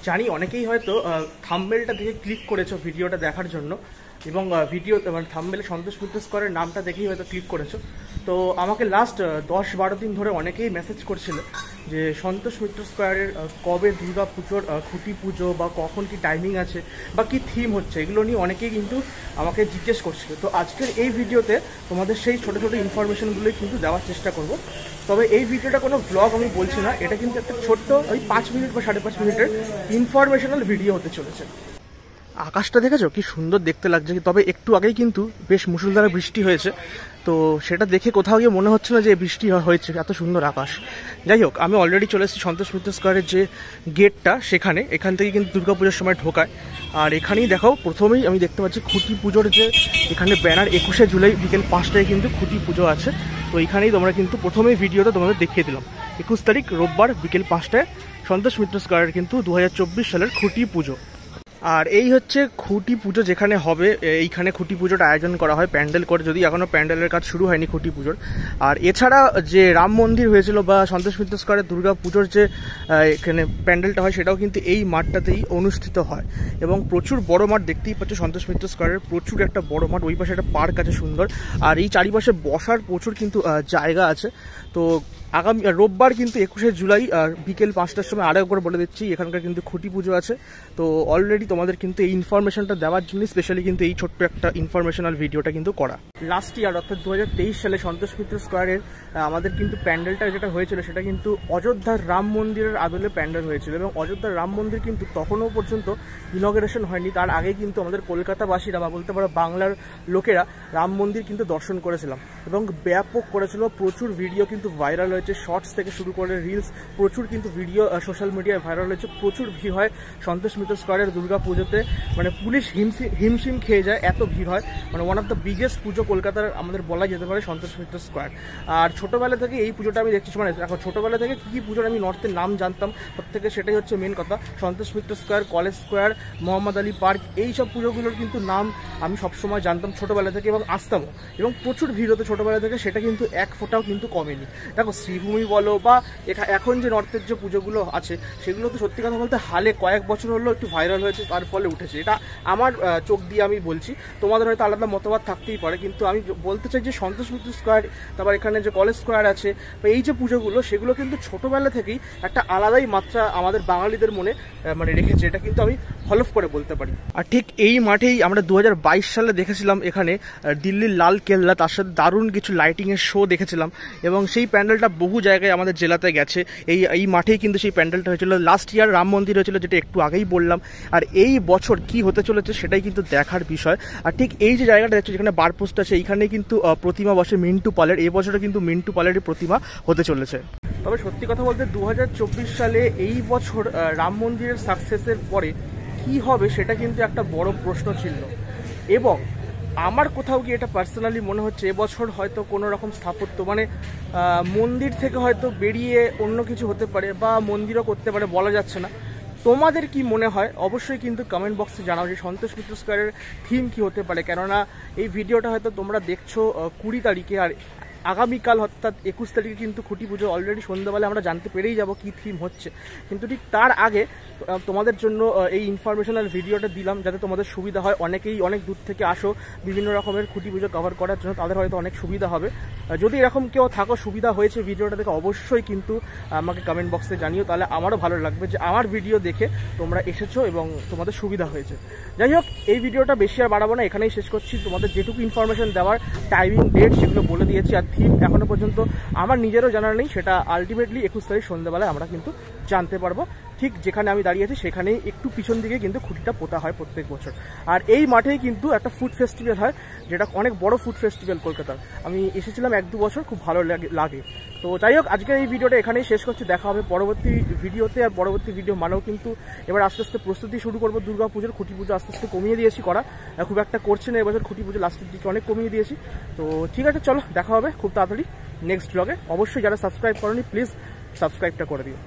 জানি অনেকেই হয়তো থাম্বনেলটা দেখে ক্লিক করেছো ভিডিওটা দেখার জন্য এবং ভিডিও মানে থাম্বনেলে সন্তোষ মিত্র স্কোয়ারের নামটা দেখেই হয়তো ক্লিক করেছো। তো আমাকে লাস্ট 10-12 দিন ধরে অনেকেই মেসেজ করছিল যে সন্তোষ মিত্র স্কোয়ারের কবে দুর্গা পুজোর খুঁটি পুজো বা কখন কি টাইমিং আছে বা কি থিম হচ্ছে, এগুলো নিয়ে অনেকেই কিন্তু আমাকে জিজ্ঞেস করছিল। তো আজকের এই ভিডিওতে তোমাদের সেই ছোটো ছোটো ইনফরমেশনগুলোই কিন্তু দেওয়ার চেষ্টা করব। তবে এই ভিডিওটা কোনো ব্লগ আমি বলছি না, এটা কিন্তু একটা ছোট্ট ওই 5 মিনিট বা 5.5 মিনিটের ইনফরমেশনাল ভিডিও হতে চলেছে। আকাশটা দেখেছো কি সুন্দর দেখতে লাগছে, তবে একটু আগেই কিন্তু বেশ মুষলধারে বৃষ্টি হয়েছে, তো সেটা দেখে কোথাও গিয়ে মনে হচ্ছে না যে বৃষ্টি হয়েছে, এত সুন্দর আকাশ। যাই হোক, আমি অলরেডি চলে এসেছি সন্তোষ মিত্র স্কোয়ারের যে গেটটা সেখানে, এখান থেকে কিন্তু দুর্গাপুজোর সময় ঢোকায়। আর এখানেই দেখো প্রথমেই আমি দেখতে পাচ্ছি খুঁটি পুজোর যে এখানে ব্যানার, 21শে জুলাই বিকেল 5টায় কিন্তু খুঁটি পুজো আছে। তো এখানেই তোমরা কিন্তু প্রথমেই ভিডিওটা তোমাদের দেখিয়ে দিলাম 21 তারিখ রোববার বিকেল 5টায় সন্তোষ মিত্র স্কোয়ারের কিন্তু 2024 সালের খুঁটি পুজো। আর এই হচ্ছে খুঁটি পুজো যেখানে হবে, এইখানে খুঁটি পুজোটা আয়োজন করা হয় প্যান্ডেল করে, যদি এখনও প্যান্ডেলের কাজ শুরু হয়নি খুঁটি পুজোর। আর এছাড়া যে রাম মন্দির হয়েছিল বা সন্তোষ মিত্র স্কোয়ারের দুর্গা পুজোর যে এখানে প্যান্ডেলটা হয় সেটাও কিন্তু এই মাঠটাতেই অনুষ্ঠিত হয় এবং প্রচুর বড় মাঠ দেখতেই পাচ্ছ সন্তোষ মিত্র স্কোয়ারের, প্রচুর একটা বড় মাঠ, ওই পাশে একটা পার্ক আছে সুন্দর, আর এই চারিপাশে বসার প্রচুর কিন্তু জায়গা আছে। তো আগামী রোববার কিন্তু 21শে জুলাই বিকেল 5টার সময় আরও একবার বলে দিচ্ছি এখানকার কিন্তু খুঁটি পুজো আছে। তো অলরেডি তোমাদের কিন্তু এই ইনফরমেশনটা দেওয়ার জন্য স্পেশালি কিন্তু এই ছোট্ট একটা ইনফরমেশনাল ভিডিওটা কিন্তু করা। লাস্ট ইয়ার অর্থাৎ 2023 সালে সন্তোষ মিত্র স্কোয়ারের আমাদের কিন্তু প্যান্ডেলটা যেটা হয়েছিল সেটা কিন্তু অযোধ্যার রাম মন্দিরের আদলে প্যান্ডেল হয়েছিল এবং অযোধ্যার রাম মন্দির কিন্তু তখনও পর্যন্ত ইনগরেশন হয়নি, তার আগে কিন্তু আমাদের কলকাতাবাসীরা বা বলতে পারো বাংলার লোকেরা রাম মন্দির কিন্তু দর্শন করেছিলাম এবং ব্যাপক করেছিল, প্রচুর ভিডিও কিন্তু ভাইরাল হয়েছে, শর্টস থেকে শুরু করে রিলস, প্রচুর কিন্তু ভিডিও সোশ্যাল মিডিয়ায় ভাইরাল হয়েছে, প্রচুর ভিড় হয় সন্তোষ মিত্র স্কোয়ারের দুর্গা পুজোতে, মানে পুলিশ হিমশিম খেয়ে যায়, এত ভিড় হয়, মানে ওয়ান অফ দ্য বিগেস্ট পুজো কলকাতার আমাদের বলা যেতে পারে সন্তোষ মিত্র স্কোয়ার। আর ছোটোবেলা থেকে এই পুজোটা আমি দেখছি, মানে এখন ছোটোবেলা থেকে কী পুজোর আমি নর্থের নাম জানতাম প্রত্যেকে, সেটাই হচ্ছে মেন কথা। Santosh Mitra square, college square, Mohammad Ali park, এই সব পুজোগুলোর কিন্তু নাম আমি সবসময় জানতাম ছোটোবেলা থেকে এবং আসতামও, এবং প্রচুর ভিড় হতো ছোটোবেলা থেকে, সেটা কিন্তু এক ফোঁটাও কিন্তু কমেনি। দেখো শ্রীভূমি বলো বা এখন যে নর্থের যে পুজোগুলো আছে সেগুলো তো সত্যি কথা বলতে হালে কয়েক বছর হলো একটু ভাইরাল হয়েছে, তার ফলে উঠেছে, এটা আমার চোখ দিয়ে আমি বলছি, তোমাদের হয়তো আলাদা মতবাদ থাকতেই পারে, কিন্তু আমি বলতে চাই যে সন্তোষ মিত্র স্কোয়ার, তারপর এখানে যে কলেজ স্কোয়ার আছে, এই যে পুজোগুলো সেগুলো কিন্তু ছোটোবেলা থেকেই একটা আলাদাই মাত্রা আমাদের বাঙালিদের মনে মানে রেখেছে, এটা কিন্তু আমি হলফ করে বলতে পারি। আর ঠিক এই মাঠেই আমরা 2022 সালে দেখেছিলাম এখানে দিল্লির লাল কেল্লা, তার সাথে দারুণ কিছু লাইটিংয়ের শো দেখেছিলাম এবং সেই প্যান্ডেলটা বহু জায়গায় আমাদের জেলাতে গেছে। এই মাঠেই কিন্তু সেই প্যান্ডেলটা হয়েছিল। লাস্ট ইয়ার রাম মন্দির হয়েছিল, যেটা একটু আগেই বললাম, আর এই বছর কি হতে চলেছে সেটাই কিন্তু দেখার বিষয়। আর ঠিক এই যে জায়গাটা দেখছো যেখানে বার পোস্ট আছে, এইখানেই কিন্তু প্রতিমা বসে মিন্টু পালের, এই বছরে কিন্তু মিন্টু পালেরই প্রতিমা হতে চলেছে। তবে সত্যি কথা বলতে 2024 সালে এই বছর রাম মন্দিরের সাকসেসের পরে কি হবে সেটা কিন্তু একটা বড় প্রশ্ন ছিল এবং আমার কোথাও গিয়ে এটা পার্সোনালি মনে হচ্ছে এবছর হয়তো কোনো রকম স্থাপত্য মানে মন্দির থেকে হয়তো বেরিয়ে অন্য কিছু হতে পারে বা মন্দিরও করতে পারে, বলা যাচ্ছে না। তোমাদের কি মনে হয় অবশ্যই কিন্তু কমেন্ট বক্সে জানাও যে সন্তোষ মিত্র স্কোয়ারের থিম কি হতে পারে, কেননা এই ভিডিওটা হয়তো তোমরা দেখছো 20 তারিখে, আর আগামীকাল অর্থাৎ 21 তারিখে কিন্তু খুঁটি পুজো, অলরেডি সন্ধ্যাবেলা আমরা জানতে পেরেই যাব কি থিম হচ্ছে, কিন্তু ঠিক তার আগে তোমাদের জন্য এই ইনফরমেশনাল ভিডিওটা দিলাম যাতে তোমাদের সুবিধা হয়। অনেকেই অনেক দূর থেকে আসো বিভিন্ন রকমের খুঁটি পুজো কভার করার জন্য, তাদের হয়তো অনেক সুবিধা হবে। যদি এরকম কেউ থাকো সুবিধা হয়েছে ভিডিওটা দেখে, অবশ্যই কিন্তু আমাকে কমেন্ট বক্সে জানিও, তাহলে আমারও ভালো লাগবে যে আমার ভিডিও দেখে তোমরা এসেছো এবং তোমাদের সুবিধা হয়েছে। যাই হোক, এই ভিডিওটা বেশি আর বাড়াবো না, এখানেই শেষ করছি। তোমাদের যেটুকু ইনফরমেশন দেওয়ার, টাইমিং, ডেট সেগুলো বলে দিয়েছি, আর থিম এখনো পর্যন্ত আমার নিজেরও জানা নেই, সেটা আলটিমেটলি 21 তারিখ সন্ধ্যাবেলায় আমরা কিন্তু জানতে পারবো। ঠিক যেখানে আমি দাঁড়িয়ে আছি সেখানেই একটু পিছন দিকে কিন্তু খুঁটিটা পোতা হয় প্রত্যেক বছর, আর এই মাঠেই কিন্তু একটা ফুড ফেস্টিভ্যাল হয়, যেটা অনেক বড় ফুড ফেস্টিভ্যাল কলকাতার। আমি এসেছিলাম 1-2 বছর, খুব ভালো লাগে। তো যাই হোক, আজকের এই ভিডিওটা এখানেই শেষ করছি, দেখা হবে পরবর্তী ভিডিওতে। আর পরবর্তী ভিডিও মানেও কিন্তু এবার আস্তে আস্তে প্রস্তুতি শুরু করবো দুর্গা পুজোর। খুঁটি পুজো আস্তে আস্তে কমিয়ে দিয়েছি করা, খুব একটা করছি না এবছর, খুঁটি পুজো লাস্টের দিকে অনেক কমিয়ে দিয়েছি। তো ঠিক আছে, চলো দেখা হবে খুব তাড়াতাড়ি নেক্সট ব্লগে। অবশ্যই যারা সাবস্ক্রাইব করোনি প্লিজ সাবস্ক্রাইবটা করে দিও।